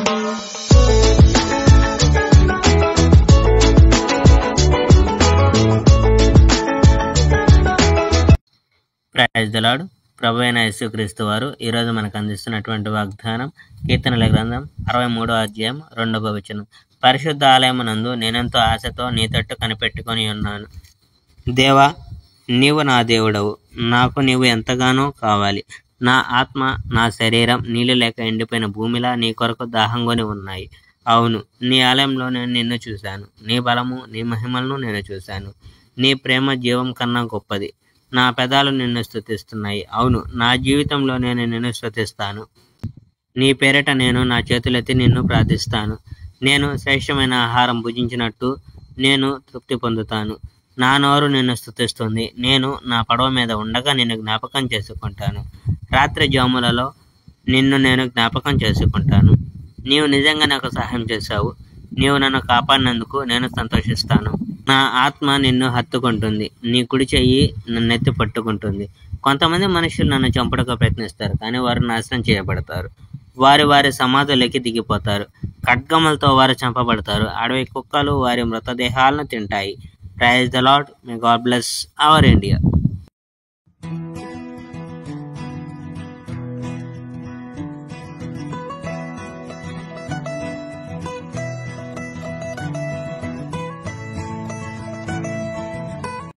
Praise the lord. ప్రభు అయిన యేసుక్రీస్తు వారు ఈరోజు మనకు అందిస్తున్నటువంటి వాగ్దానం కీర్తనల గ్రంథం 63వ అధ్యాయం 2వ వచనం. పరిశుద్ధ ఆలయమునందు నేనెంతో ఆశతో నీ తట్టు కనిపెట్టుకొని ఉన్నాను. దేవా, నీవు నా దేవుడవు, నాకు నీవు ఎంతగానో కావాలి. నా ఆత్మ, నా శరీరం నీళ్ళు లేక ఎండిపోయిన భూమిలా నీ కొరకు దాహంగొని ఉన్నాయి. అవును, నీ ఆలయంలో నేను నిన్ను చూశాను. నీ బలము, నీ మహిమలను నేను చూశాను. నీ ప్రేమ జీవం కన్నా గొప్పది. నా పెదాలు నిన్ను స్తుతిస్తున్నాయి. అవును, నా జీవితంలో నేను నిన్ను స్తుతిస్తాను. నీ పేరిట నేను నా చేతులెత్తి నిన్ను ప్రార్థిస్తాను. నేను శ్రేష్టమైన ఆహారం భుజించినట్టు నేను తృప్తి పొందుతాను. నా నోరు నిన్ను స్తుతిస్తుంది. నేను నా పడవ మీద ఉండగా నిన్ను జ్ఞాపకం చేసుకుంటాను. రాత్రి జాములలో నిన్ను నేను జ్ఞాపకం చేసుకుంటాను. నీవు నిజంగా నాకు సహాయం చేశావు. నీవు నన్ను కాపాడినందుకు నేను సంతోషిస్తాను. నా ఆత్మ నిన్ను హత్తుకుంటుంది. నీ కుడి చెయ్యి నన్నెత్తి పట్టుకుంటుంది. కొంతమంది మనుషులు నన్ను చంపడానికి ప్రయత్నిస్తారు, కానీ వారు నాశనం చేయబడతారు. వారి సమాధులకి దిగిపోతారు. ఖడ్గములతో వారు చంపబడతారు. అడవి కుక్కలు వారి మృతదేహాలను తింటాయి. Praise the Lord. May God bless our India.